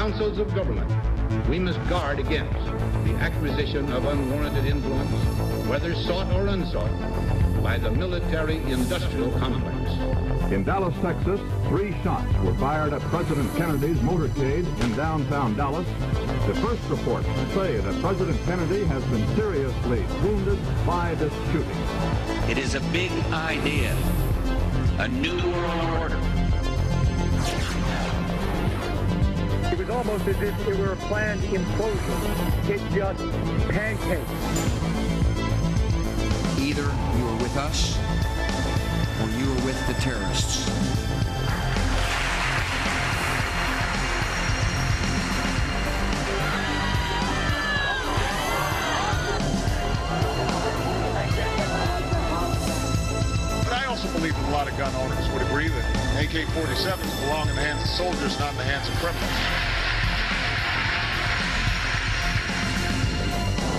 councils of government, we must guard against the acquisition of unwarranted influence, whether sought or unsought, by the military-industrial complex. In Dallas, Texas, 3 shots were fired at President Kennedy's motorcade in downtown Dallas. The first reports say that President Kennedy has been seriously wounded by this shooting. It is a big idea, a new world order. It was almost as if it were a planned implosion. It just pancaked. Either you are with us or you are with the terrorists. But I also believe that a lot of gun owners would agree that AK-47s belong in the hands of soldiers, not in the hands of criminals.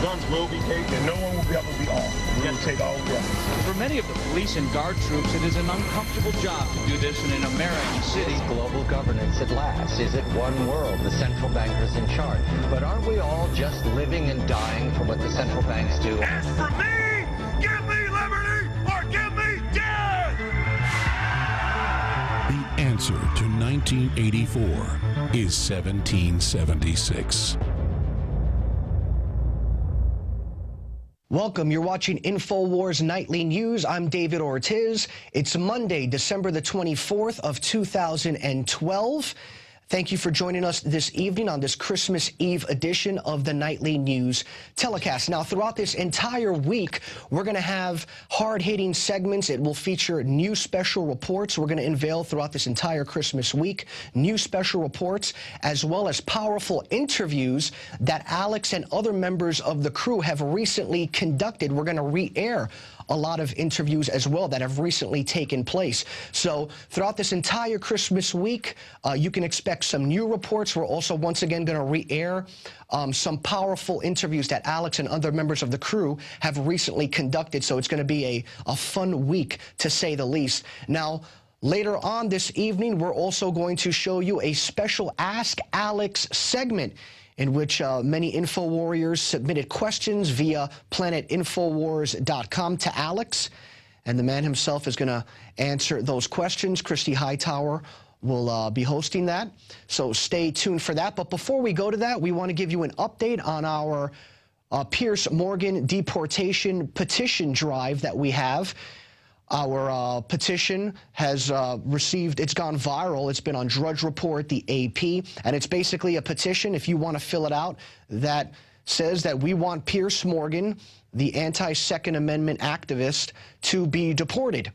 Guns will be taken, and no one will be able to be armed. We will take all guns. For many of the police and guard troops, it is an uncomfortable job to do this in an American city. Global governance at last. Is it one world? The central bankers in charge. But aren't we all just living and dying for what the central banks do? As for me, give me liberty or give me death! The answer to 1984 is 1776. Welcome. You're watching Infowars Nightly News. I'm David Ortiz. It's Monday, December the 24th of 2012. Thank you for joining us this evening on this Christmas Eve edition of the Nightly News telecast. Now, throughout this entire week, we're going to have hard-hitting segments. It will feature new special reports we're going to unveil throughout this entire Christmas week, new special reports, as well as powerful interviews that Alex and other members of the crew have recently conducted. We're going to re-air a lot of interviews as well that have recently taken place. So throughout this entire Christmas week, you can expect some new reports. We're also once again going to re-air some powerful interviews that Alex and other members of the crew have recently conducted. So it's going to be a fun week, to say the least. Now, later on this evening, we're also going to show you a special Ask Alex segment in which many Info Warriors submitted questions via planetinfowars.com to Alex. And the man himself is going to answer those questions. Christie Hightower will be hosting that. So stay tuned for that. But before we go to that, we want to give you an update on our Pierce Morgan deportation petition drive that we have. Our petition has it's gone viral. It's been on Drudge Report, the AP, and it's basically a petition, if you want to fill it out, that says that we want Pierce Morgan, the anti-Second Amendment activist, to be deported.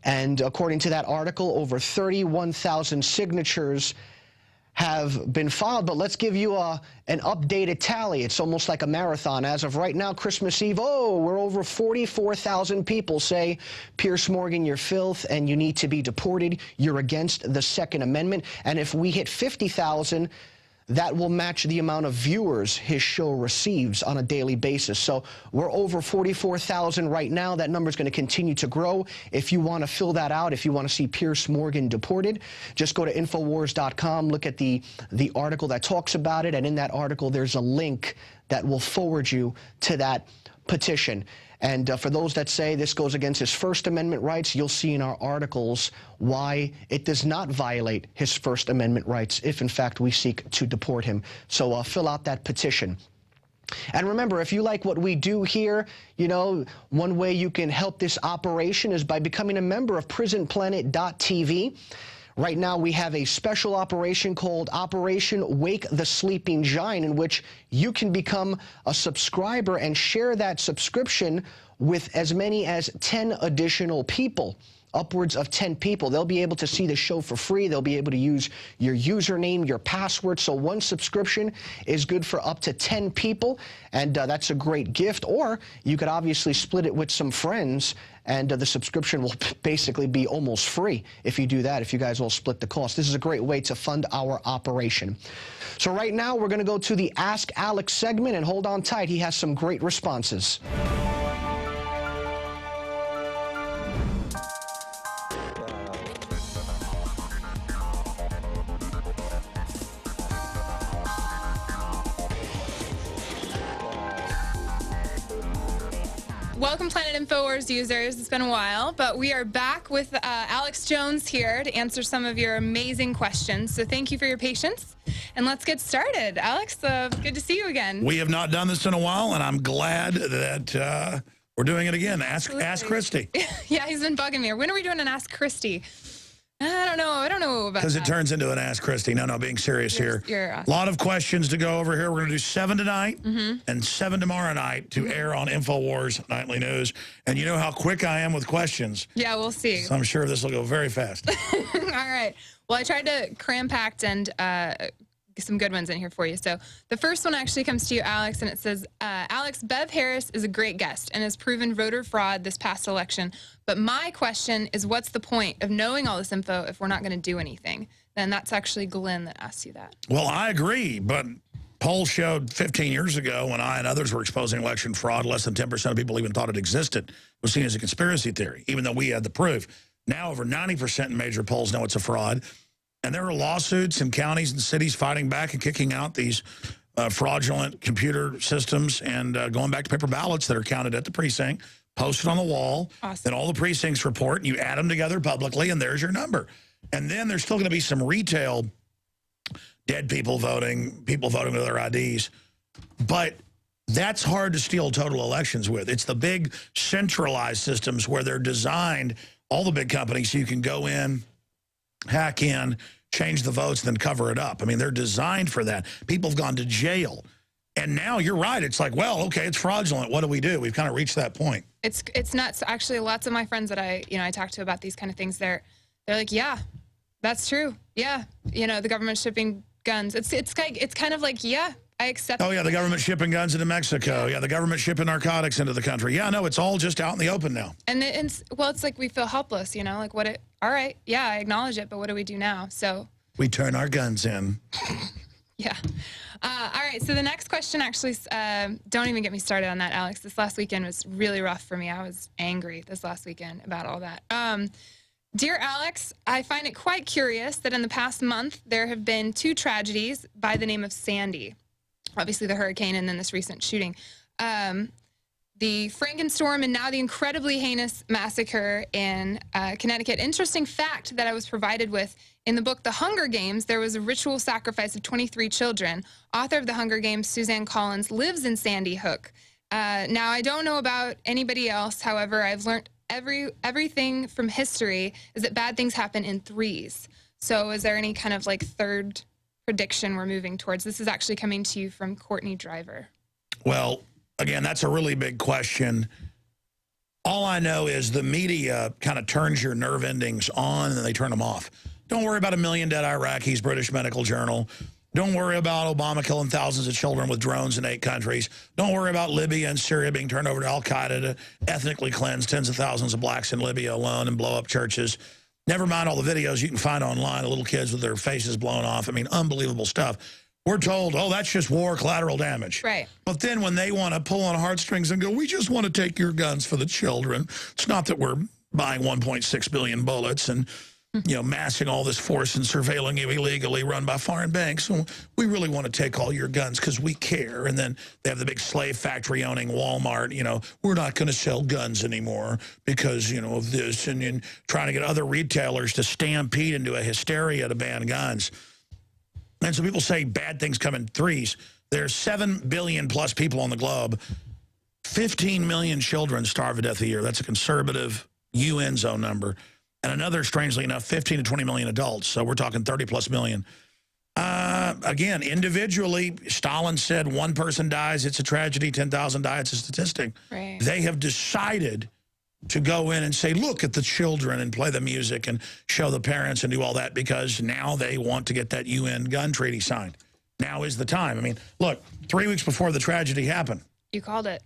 And according to that article, over 31,000 signatures have been filed. But let's give you an updated tally. It's almost like a marathon. As of right now, Christmas Eve, we're over 44,000 people say, Pierce Morgan, you're filth and you need to be deported. You're against the Second Amendment. And if we hit 50,000, that will match the amount of viewers his show receives on a daily basis. So we're over 44,000 right now. That number is going to continue to grow. If you want to fill that out, if you want to see Pierce Morgan deported, just go to Infowars.com, look at the article that talks about it, and in that article there's a link that will forward you to that petition. And for those that say this goes against his First Amendment rights, you'll see in our articles why it does not violate his First Amendment rights if, in fact, we seek to deport him. So fill out that petition. And remember, if you like what we do here, you know, one way you can help this operation is by becoming a member of PrisonPlanet.tv. Right now, we have a special operation called Operation Wake the Sleeping Giant, in which you can become a subscriber and share that subscription with as many as 10 additional people. Upwards of 10 people. They'll be able to see the show for free. They'll be able to use your username, your password. So one subscription is good for up to 10 people, and that's a great gift. Or you could obviously split it with some friends, and the subscription will basically be almost free if you do that, if you guys all split the cost. This is a great way to fund our operation. So right now, we're going to go to the Ask Alex segment, and hold on tight. He has some great responses. welcome Planet Infowars users. It's been a while, but we are back with Alex Jones here to answer some of your amazing questions. So thank you for your patience, and let's get started. Alex, good to see you again. We have not done this in a while, and I'm glad that we're doing it again. Ask Christie. Yeah, he's been bugging me. When are we doing an Ask Christie? I don't know about that. Because it turns into an Ask Christie. No, being serious here. A lot of questions to go over here. We're going to do 7 tonight and 7 tomorrow night to air on Infowars Nightly News. And you know how quick I am with questions. Yeah, we'll see. So I'm sure this will go very fast. All right. Well, I tried to cram-packed and some good ones in here for you. So the first one actually comes to you, Alex, and it says, Alex, Bev Harris is a great guest and has proven voter fraud this past election. But my question is, what's the point of knowing all this info if we're not going to do anything? Then that's actually Glenn that asks you that. Well, I agree, but polls showed 15 years ago when I and others were exposing election fraud, less than 10% of people even thought it existed. It was seen as a conspiracy theory, even though we had the proof. Now over 90% in major polls know it's a fraud. And there are lawsuits in counties and cities fighting back and kicking out these fraudulent computer systems and going back to paper ballots that are counted at the precinct, posted on the wall, then all the precincts report, and you add them together publicly, and there's your number. And then there's still going to be some retail dead people voting with other IDs. But that's hard to steal total elections with. It's the big centralized systems where they're designed, all the big companies, so you can go in, hack in, change the votes, then cover it up. I mean, they're designed for that. People have gone to jail. And now you're right. It's like, well, okay, it's fraudulent. What do we do? We've kind of reached that point. It's nuts. Actually, lots of my friends that I talk to about these kind of things, they're like, yeah, that's true. Yeah, the government's shipping guns. It's kind of like, yeah, I accept. Oh yeah, the government shipping guns into Mexico. Yeah, the government shipping narcotics into the country. Yeah, no, it's all just out in the open now. And it's like we feel helpless, like all right, yeah, I acknowledge it, but what do we do now? So we turn our guns in. Yeah. All right, so the next question actually, don't even get me started on that, Alex. This last weekend was really rough for me. I was angry this last weekend about all that. Dear Alex, I find it quite curious that in the past month, there have been 2 tragedies by the name of Sandy. Obviously the hurricane and then this recent shooting. The Frankenstorm and now the incredibly heinous massacre in Connecticut. Interesting fact that I was provided with in the book The Hunger Games, there was a ritual sacrifice of 23 children. Author of The Hunger Games, Suzanne Collins, lives in Sandy Hook. Now, I don't know about anybody else. However, I've learned everything from history is that bad things happen in 3s. So is there any kind of third prediction we're moving towards? This is actually coming to you from Courtney Driver. Well, again, that's a really big question. All I know is the media kind of turns your nerve endings on and then they turn them off. Don't worry about 1 million dead Iraqis, British Medical Journal. Don't worry about Obama killing thousands of children with drones in 8 countries. Don't worry about Libya and Syria being turned over to al-Qaeda to ethnically cleanse tens of thousands of blacks in Libya alone and blow up churches. Never mind all the videos you can find online of little kids with their faces blown off. I mean, unbelievable stuff. We're told, oh, that's just war, collateral damage. Right. But then when they want to pull on heartstrings and go, we just want to take your guns for the children. It's not that we're buying 1.6 billion bullets and, massing all this force and surveilling you illegally run by foreign banks. So we really want to take all your guns because we care. And then they have the big slave factory owning Walmart, we're not going to sell guns anymore because, of this. And trying to get other retailers to stampede into a hysteria to ban guns. And so people say bad things come in 3s. There's 7 billion plus people on the globe. 15 million children starve to death a year. That's a conservative UN zone number. And another, strangely enough, 15 to 20 million adults. So we're talking 30 plus million. Again, individually, Stalin said 1 person dies, it's a tragedy, 10,000 die, it's a statistic. Right. They have decided to go in and say, look at the children and play the music and show the parents and do all that because now they want to get that UN gun treaty signed. Now is the time. I mean, look, 3 weeks before the tragedy happened. You called it.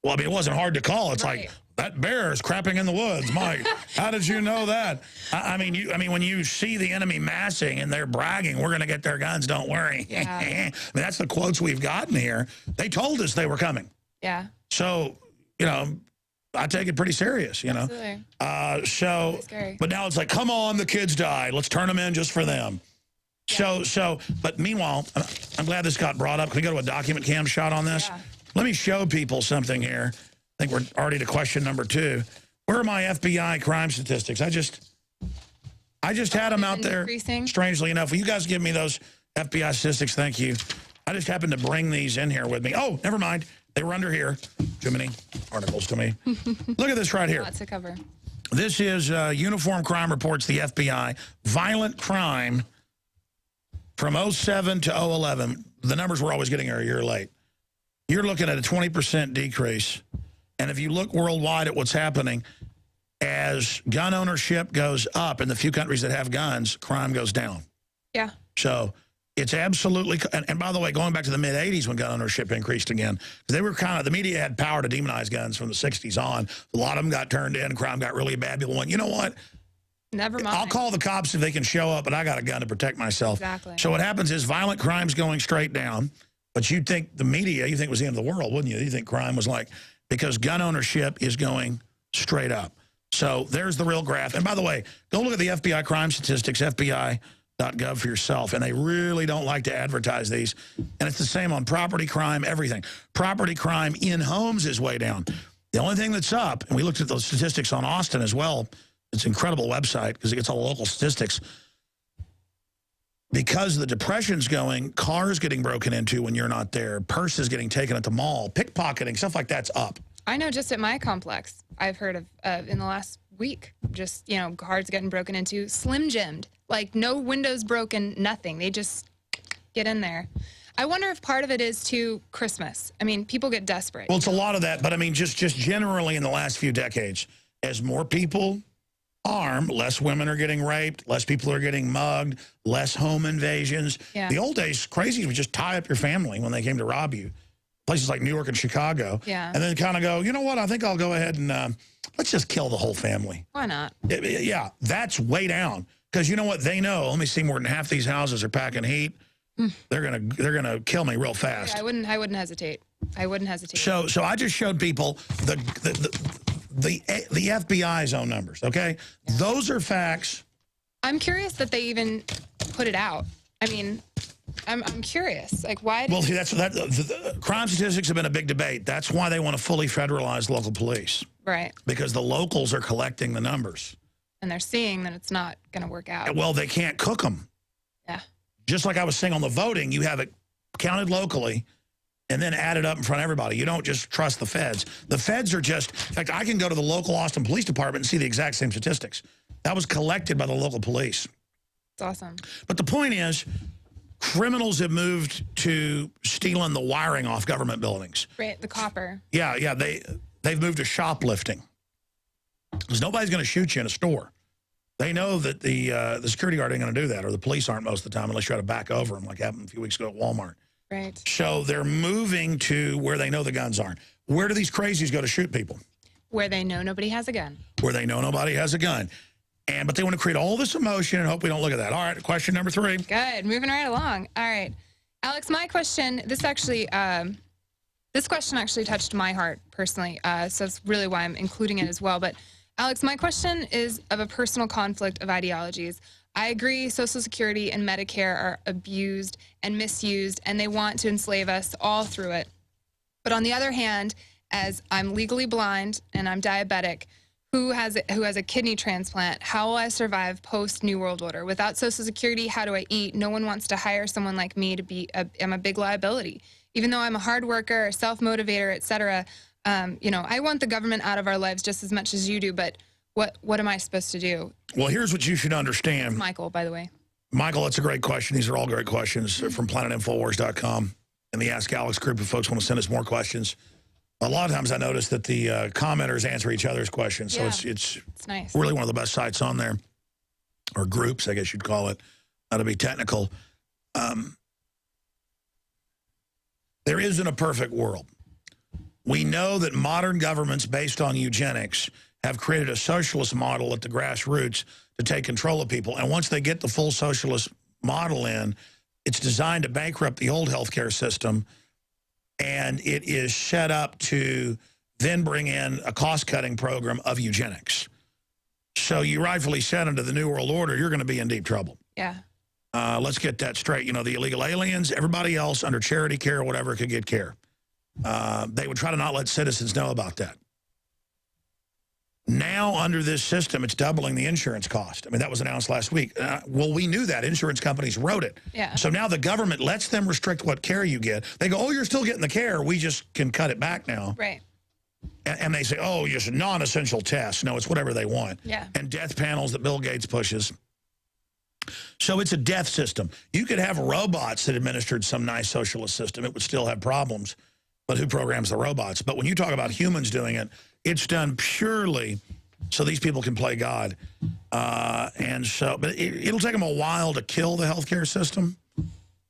Well, I mean, it wasn't hard to call. It's like, that bear is crapping in the woods, Mike. How did you know that? I mean, when you see the enemy massing and they're bragging, we're going to get their guns, don't worry. Yeah. I mean, that's the quotes we've gotten here. They told us they were coming. Yeah. So, I take it pretty serious, Absolutely. But now it's like, come on, the kids died. Let's turn them in just for them. Yeah. But meanwhile, I'm glad this got brought up. Can we go to a document cam shot on this? Yeah. Let me show people something here. I think we're already to question number 2. Where are my FBI crime statistics? I just had them out there. Decreasing? Strangely enough, will you guys give me those FBI statistics? Thank you. I just happened to bring these in here with me. Oh, never mind. They were under here. Too many articles to me. Look at this right here. Lots to cover. This is Uniform Crime Reports, the FBI. Violent crime from 07 to 011. The numbers were always getting a year late. You're looking at a 20% decrease. And if you look worldwide at what's happening, as gun ownership goes up in the few countries that have guns, crime goes down. Yeah. So it's absolutely, and by the way, going back to the mid-'80s when gun ownership increased again, because they were the media had power to demonize guns from the 60s on. A lot of them got turned in, crime got really bad. People went, you know what? Never mind. I'll call the cops if they can show up, but I got a gun to protect myself. Exactly. So what happens is violent crime's going straight down, but you'd think the media, you think it was the end of the world, wouldn't you? You think crime was like, because gun ownership is going straight up. So there's the real graph. And by the way, go look at the FBI crime statistics, FBI.gov for yourself. And they really don't like to advertise these. And it's the same on property crime, everything. Property crime in homes is way down. The only thing that's up, and we looked at those statistics on Austin as well. It's an incredible website because it gets all the local statistics. Because the depression's going, cars getting broken into when you're not there, purses getting taken at the mall, pickpocketing, stuff like that's up. I know just at my complex, I've heard of in the last week, just, cars getting broken into, Slim Jimmed. Like, no windows broken, nothing. They just get in there. I wonder if part of it is, too, Christmas. I mean, people get desperate. Well, it's a lot of that, but I mean, just generally in the last few decades, as more people arm, less women are getting raped, less people are getting mugged, less home invasions. Yeah. The old days, crazies would just tie up your family when they came to rob you. Places like New York and Chicago. Yeah. And then kind of go, you know what, I think I'll go ahead and let's just kill the whole family. Why not? Yeah, that's way down. Because you know what, they know, let me see, more than half these houses are packing heat. They're gonna kill me real fast. Yeah, I wouldn't hesitate. I wouldn't hesitate. So I just showed people the FBI's own numbers, okay? Yeah. Those are facts. I'm curious that they even put it out. I mean, I'm curious. Like, why? Well, see, the crime statistics have been a big debate. That's why they want to fully federalize local police. Right. Because the locals are collecting the numbers. And they're seeing that it's not going to work out. Well, they can't cook them. Yeah. Just like I was saying on the voting, you have it counted locally and then added up in front of everybody. You don't just trust the feds. The feds are just, in fact, I can go to the local Austin Police Department and see the exact same statistics. That was collected by the local police. It's awesome. But the point is, criminals have moved to stealing the wiring off government buildings. Right, the copper. Yeah, they've moved to shoplifting. Because nobody's going to shoot you in a store. They know that the security guard ain't going to do that, or the police aren't most of the time, unless you try to back over them, like happened a few weeks ago at Walmart. Right. So they're moving to where they know the guns aren't. Where do these crazies go to shoot people? Where they know nobody has a gun. Where they know nobody has a gun. But they want to create all this emotion and hope we don't look at that. All right, question number 3. Good, moving right along. All right. Alex, my question, this question actually touched my heart personally, so that's really why I'm including it as well. But Alex, my question is of a personal conflict of ideologies. I agree Social Security and Medicare are abused and misused, and they want to enslave us all through it. But on the other hand, as I'm legally blind and I'm diabetic, who has a kidney transplant, how will I survive post-New World Order? Without Social Security, how do I eat? No one wants to hire someone like me to be, I'm a big liability. Even though I'm a hard worker, a self-motivator, et cetera, I want the government out of our lives just as much as you do, but what am I supposed to do? Well, here's what you should understand. Michael, by the way. Michael, that's a great question. These are all great questions from planetinfowars.com and the Ask Alex group if folks want to send us more questions. A lot of times I notice that the commenters answer each other's questions, so it's nice. Really one of the best sites on there, or groups, I guess you'd call it, to be technical. There isn't a perfect world. We know that modern governments based on eugenics have created a socialist model at the grassroots to take control of people, and once they get the full socialist model in, it's designed to bankrupt the old healthcare system. And it is set up to then bring in a cost-cutting program of eugenics. So you rightfully said under the New World Order, you're going to be in deep trouble. Yeah. Let's get that straight. You know, the illegal aliens, everybody else under charity care or whatever could get care. They would try to not let citizens know about that. Now, under this system, it's doubling the insurance cost. I mean, that was announced last week. Well, we knew that. Insurance companies wrote it. Yeah. So now the government lets them restrict what care you get. They go, oh, you're still getting the care. We just can cut it back now. Right. And they say, oh, just non-essential tests. No, it's whatever they want. Yeah. And death panels that Bill Gates pushes. So it's a death system. You could have robots that administered some nice socialist system. It would still have problems. But who programs the robots? But when you talk about humans doing it, it's done purely so these people can play God. And so, but it'll take them a while to kill the healthcare system.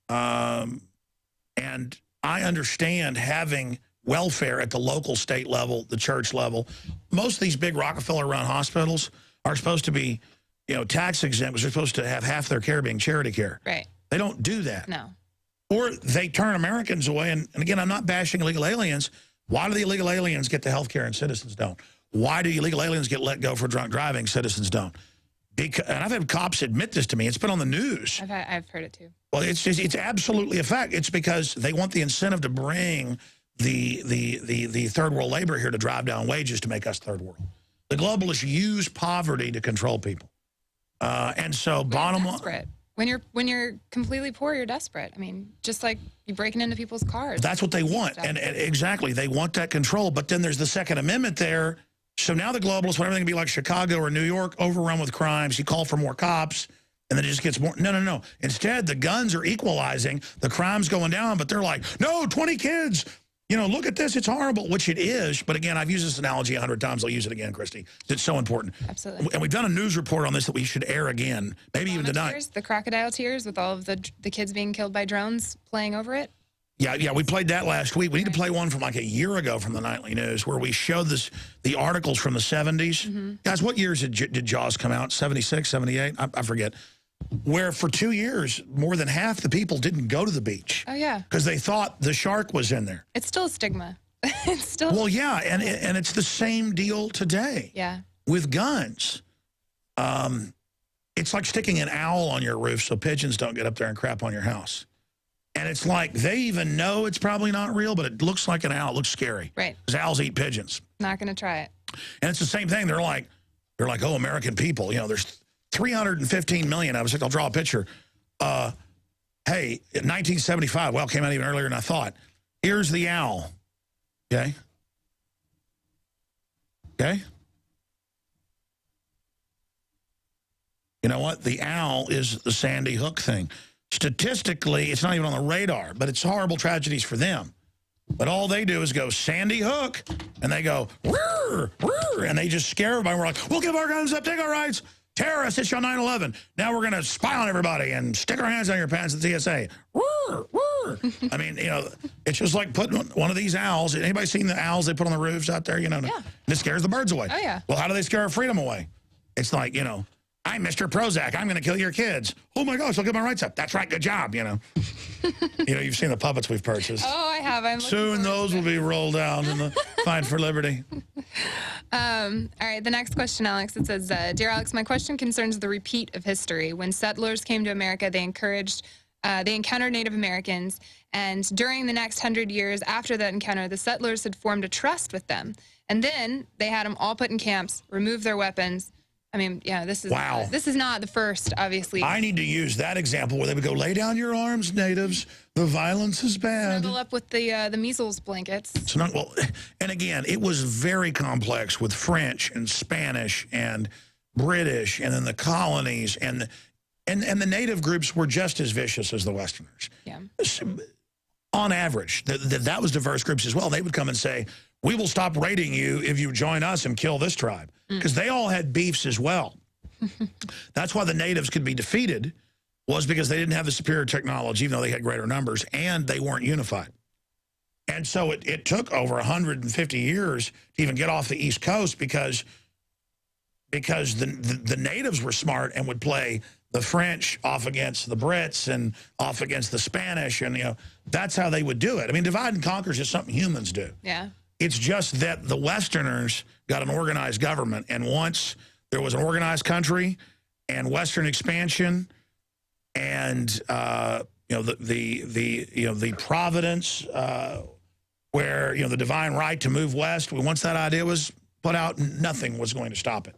And I understand having welfare at the local, state level, the church level. Most of these big Rockefeller-run hospitals are supposed to be, you know, tax exempt, because they're supposed to have half their care being charity care. Right. They don't do that. No. Or they turn Americans away. And again, I'm not bashing illegal aliens. Why do the illegal aliens get the health care and citizens don't? Why do illegal aliens get let go for drunk driving, citizens don't? Because, and I've had cops admit this to me. It's been on the news. I've heard it too. Well, it's absolutely a fact. It's because they want the incentive to bring the third world labor here to drive down wages to make us third world. The globalists use poverty to control people. And so bottom line, when you're completely poor, you're desperate. I mean, just like you breaking into people's cars. That's what they want. And exactly, they want that control. But then there's the Second Amendment there. So now the globalists want everything to be like Chicago or New York, overrun with crimes. You call for more cops, and then it just gets more. No. Instead, the guns are equalizing. The crime's going down, but they're like, no, 20 kids. You know, look at this. It's horrible, which it is. But again, I've used this analogy 100 times. I'll use it again, Christy. It's so important. Absolutely. And we've done a news report on this that we should air again, maybe even tonight. The crocodile tears with all of the kids being killed by drones playing over it. Yeah, we played that last week. We need to play one from like a year ago from the Nightly News where we showed the articles from the 70s. Mm-hmm. Guys, what years did Jaws come out? 76, 78? I forget. Where for 2 years, more than half the people didn't go to the beach. Oh, yeah. Because they thought the shark was in there. It's still a stigma. It's still. Well, yeah, and it's the same deal today. Yeah. With guns. It's like sticking an owl on your roof so pigeons don't get up there and crap on your house. And it's like they even know it's probably not real, but it looks like an owl. It looks scary. Right. Because owls eat pigeons. Not going to try it. And it's the same thing. They're like, oh, American people. You know, there's 315 million of us. I'll draw a picture. Hey, 1975, well, it came out even earlier than I thought. Here's the owl. Okay? Okay? You know what? The owl is the Sandy Hook thing. Statistically, it's not even on the radar, but it's horrible tragedies for them. But all they do is go, Sandy Hook, and they go, "Rrr, rrr," and they just scare everybody. We're like, we'll give our guns up, take our rights. Terrorists, it's your 9/11. Now we're going to spy on everybody and stick our hands on your pants at the TSA. Rrr, rrr. I mean, you know, it's just like putting one of these owls. Anybody seen the owls they put on the roofs out there? You know, yeah. And it scares the birds away. Oh, yeah. Well, how do they scare our freedom away? It's like, you know, I'm Mr. Prozac. I'm going to kill your kids. Oh, my gosh, I'll get my rights up. That's right. Good job, you know. You know, you've seen the puppets we've purchased. Oh, I have. Soon those will be rolled out in the Fight for Liberty. All right, the next question, Alex, it says, Dear Alex, my question concerns the repeat of history. When settlers came to America, they encountered Native Americans, and during the next 100 years after that encounter, the settlers had formed a trust with them. And then they had them all put in camps, remove their weapons. I mean, yeah, this is not the first, obviously. I need to use that example where they would go, lay down your arms, natives. The violence is bad. Snuggle up with the measles blankets. Well, and again, it was very complex with French and Spanish and British and then the colonies and the native groups were just as vicious as the Westerners. Yeah. On average, that was diverse groups as well. They would come and say, we will stop raiding you if you join us and kill this tribe. Because they all had beefs as well. That's why the natives could be defeated, was because they didn't have the superior technology, even though they had greater numbers, and they weren't unified. And so it took over 150 years to even get off the East Coast because the natives were smart and would play the French off against the Brits and off against the Spanish, and you know that's how they would do it. I mean, divide and conquer is just something humans do. Yeah. It's just that the Westerners got an organized government, and once there was an organized country and Western expansion, and you know the providence, where you know the divine right to move west. Once that idea was put out, nothing was going to stop it.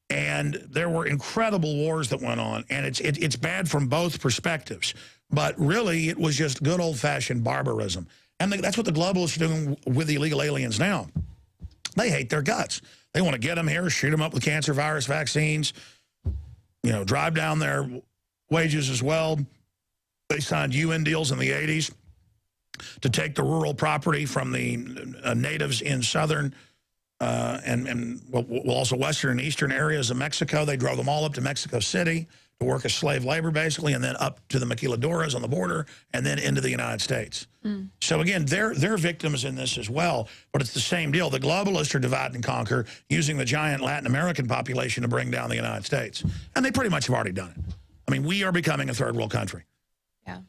And there were incredible wars that went on, and it's bad from both perspectives. But really, it was just good old-fashioned barbarism. And that's what the globalists are doing with the illegal aliens now. They hate their guts. They want to get them here, shoot them up with cancer virus vaccines, you know, drive down their wages as well. They signed UN deals in the 80s to take the rural property from the natives in southern and also western and eastern areas of Mexico. They drove them all up to Mexico City to work as slave labor, basically, and then up to the maquiladoras on the border, and then into the United States. So again, they're victims in this as well, but it's the same deal. The globalists are divide and conquer, using the giant Latin American population to bring down the United States. And they pretty much have already done it. I mean, we are becoming a third world country. Yeah.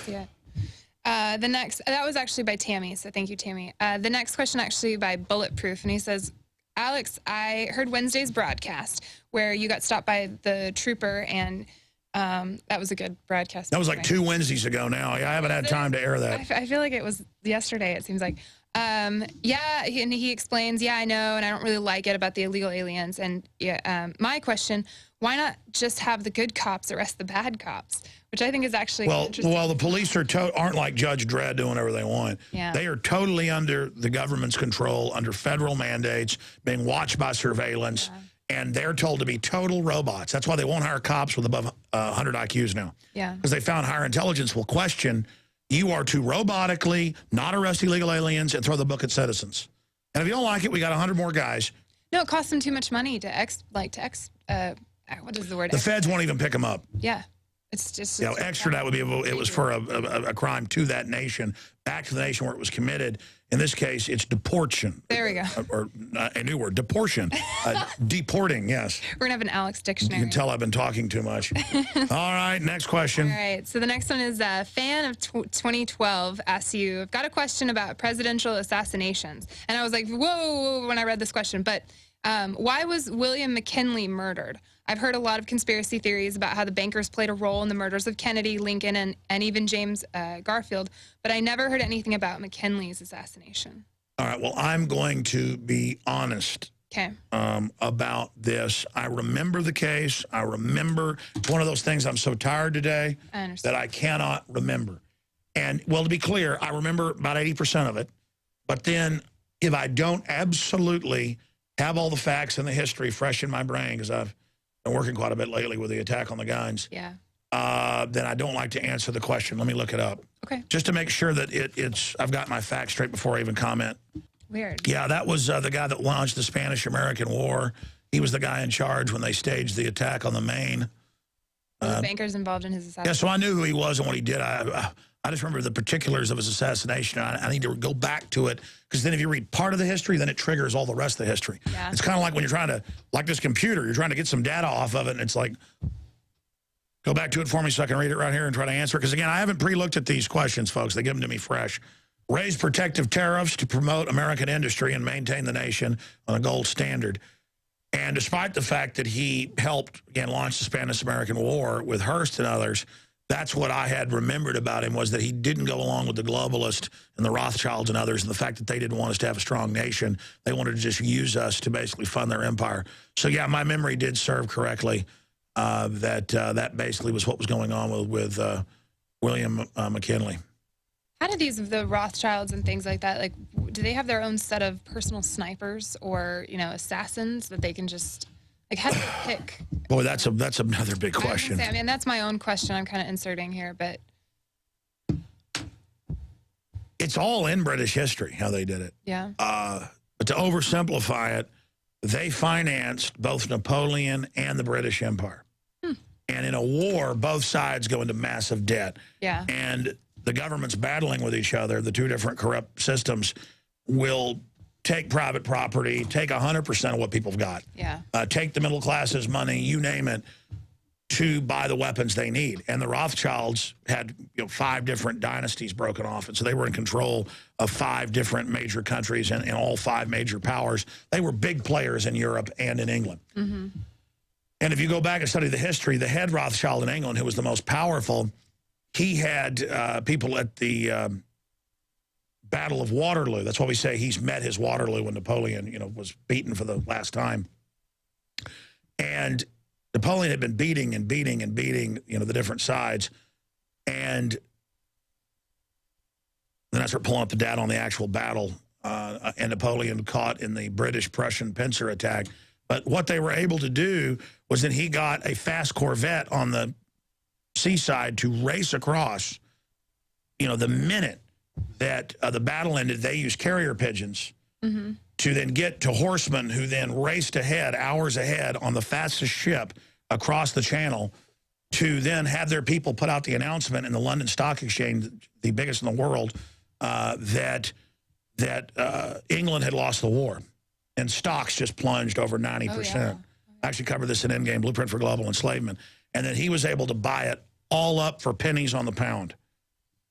Yeah. The next, that was actually by Tammy, so thank you, Tammy. The next question actually by Bulletproof, and he says, Alex, I heard Wednesday's broadcast where you got stopped by the trooper, and that was a good broadcast. That was like 2 Wednesdays ago now. I haven't had time to air that. I feel like it was yesterday, it seems like. Yeah, and he explains, yeah, I know, and I don't really like it about the illegal aliens. And yeah, my question, why not just have the good cops arrest the bad cops? Which I think is actually interesting. Well, the police aren't like Judge Dredd doing whatever they want. Yeah. They are totally under the government's control, under federal mandates, being watched by surveillance, and they're told to be total robots. That's why they won't hire cops with above 100 IQs now. Yeah. Because they found higher intelligence will question, you are to robotically not arrest illegal aliens and throw the book at citizens. And if you don't like it, we got 100 more guys. No, it costs them too much money to what is the word? The feds won't even pick them up. Yeah. It's just, you know, extradite would be, it was for a crime to that nation, back to the nation where it was committed. In this case, it's deportation. There we go. Or a new word, deportation. Deporting, yes. We're going to have an Alex dictionary. You can tell I've been talking too much. All right, next question. All right, so the next one is a fan of 2012 asks you, I've got a question about presidential assassinations. And I was like, whoa, when I read this question. But why was William McKinley murdered? I've heard a lot of conspiracy theories about how the bankers played a role in the murders of Kennedy, Lincoln, and even James Garfield, but I never heard anything about McKinley's assassination. All right, well, I'm going to be honest about this. I remember the case. I remember one of those things, I'm so tired today that I cannot remember. And, well, to be clear, I remember about 80% of it, but then if I don't absolutely have all the facts and the history fresh in my brain, because I've been working quite a bit lately with the attack on the guns. Yeah. Then I don't like to answer the question. Let me look it up. Okay. Just to make sure that I've got my facts straight before I even comment. Weird. Yeah, that was the guy that launched the Spanish-American War. He was the guy in charge when they staged the attack on the Maine. The bankers involved in his assassination. Yeah, so I knew who he was and what he did. I just remember the particulars of his assassination. I need to go back to it, because then if you read part of the history, then it triggers all the rest of the history. Yeah. It's kind of like when you're trying to, like this computer, you're trying to get some data off of it, and it's like, go back to it for me so I can read it right here and try to answer it. Because, again, I haven't pre-looked at these questions, folks. They give them to me fresh. Raise protective tariffs to promote American industry and maintain the nation on a gold standard. And despite the fact that he helped, again, launch the Spanish-American War with Hearst and others, that's what I had remembered about him, was that he didn't go along with the globalists and the Rothschilds and others, and the fact that they didn't want us to have a strong nation. They wanted to just use us to basically fund their empire. So, yeah, my memory did serve correctly. That basically was what was going on with William McKinley. How do the Rothschilds and things like that, like, do they have their own set of personal snipers or, you know, assassins that they can just... Like, how do they pick? Boy, that's another big question. I mean, that's my own question I'm kind of inserting here, but... It's all in British history, how they did it. Yeah. But to oversimplify it, they financed both Napoleon and the British Empire. And in a war, both sides go into massive debt. Yeah. And the governments battling with each other, the two different corrupt systems, will take private property, take 100% of what people have got. Yeah. Take the middle class's money, you name it, to buy the weapons they need. And the Rothschilds had 5 different dynasties broken off, and so they were in control of 5 different major countries and all 5 major powers. They were big players in Europe and in England. Mm-hmm. And if you go back and study the history, the head Rothschild in England, who was the most powerful, he had people at the Battle of Waterloo. That's why we say he's met his Waterloo when Napoleon, was beaten for the last time. And Napoleon had been beating and beating and beating, the different sides. And then I start pulling up the data on the actual battle, and Napoleon caught in the British-Prussian pincer attack. But what they were able to do was then he got a fast Corvette on the seaside to race across. The minute that the battle ended, they used carrier pigeons to then get to horsemen who then raced ahead, hours ahead, on the fastest ship across the channel to then have their people put out the announcement in the London Stock Exchange, the biggest in the world, that England had lost the war. And stocks just plunged over 90%. Oh, yeah. I actually covered this in Endgame, Blueprint for Global Enslavement. And then he was able to buy it all up for pennies on the pound.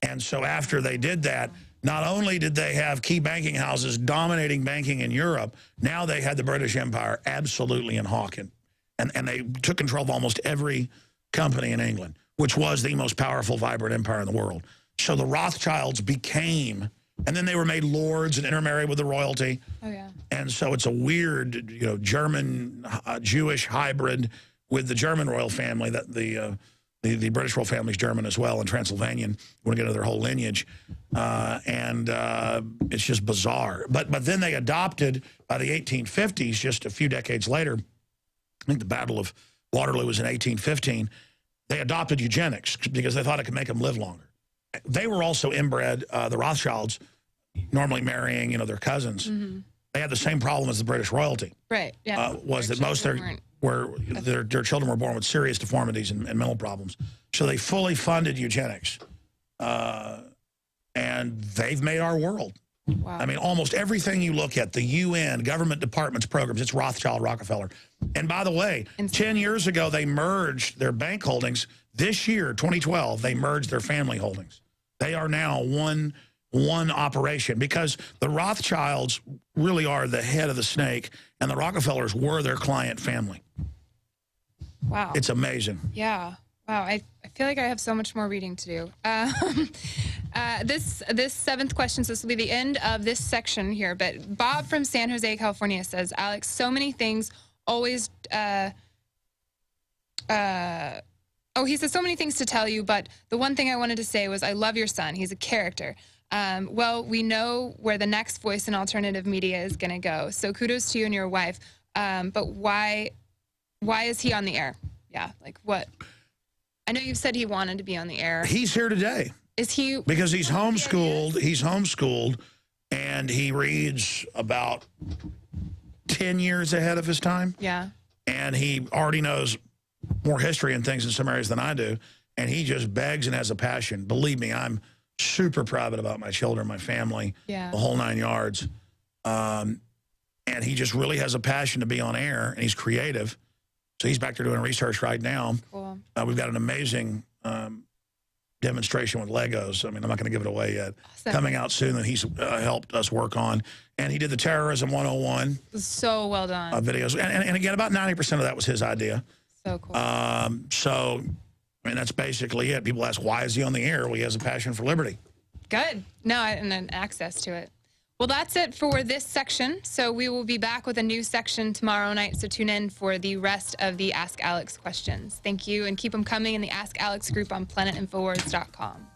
And so after they did that, not only did they have key banking houses dominating banking in Europe, now they had the British Empire absolutely in hawking. And they took control of almost every company in England, which was the most powerful, vibrant empire in the world. So the Rothschilds became, and then they were made lords and intermarried with the royalty. Oh, yeah. And so it's a weird, German, Jewish hybrid with the German royal family. That the British royal family is German as well, and Transylvanian. You want to get into their whole lineage. It's just bizarre. But then they adopted, by the 1850s, just a few decades later, I think the Battle of Waterloo was in 1815, they adopted eugenics because they thought it could make them live longer. They were also inbred, the Rothschilds, normally marrying, their cousins. They had the same problem as the British royalty. Right, yeah. Was that most of their children were born with serious deformities and mental problems. So they fully funded eugenics. And they've made our world. Wow. I mean, almost everything you look at, the UN, government departments, programs, it's Rothschild, Rockefeller. And by the way, 10 years ago, they merged their bank holdings. This year, 2012, they merged their family holdings. They are now one operation because the Rothschilds really are the head of the snake, and the Rockefellers were their client family. Wow. It's amazing. Yeah. Wow. I feel like I have so much more reading to do. This seventh question, so this will be the end of this section here, but Bob from San Jose, California says, Alex, so many things always, he says so many things to tell you, but the one thing I wanted to say was I love your son. He's a character. Well, we know where the next voice in alternative media is going to go. So kudos to you and your wife. But why is he on the air? Yeah, like what? I know you've said he wanted to be on the air. He's here today. Is he? Because he's homeschooled. He's homeschooled, and he reads about 10 years ahead of his time. Yeah. And he already knows more history and things in some areas than I do. And he just begs and has a passion. Believe me, I'm super private about my children, my family, the whole 9 yards. And he just really has a passion to be on air, and he's creative. So he's back there doing research right now. Cool. We've got an amazing demonstration with Legos. I mean, I'm not going to give it away yet. Awesome. Coming out soon that he's helped us work on. And he did the Terrorism 101. So well done. Videos. And again, about 90% of that was his idea. So cool. So, I mean, that's basically it. People ask, why is he on the air? Well, he has a passion for liberty. Good. No, and then access to it. Well, that's it for this section. So we will be back with a new section tomorrow night. So tune in for the rest of the Ask Alex questions. Thank you, and keep them coming in the Ask Alex group on planetinfowars.com.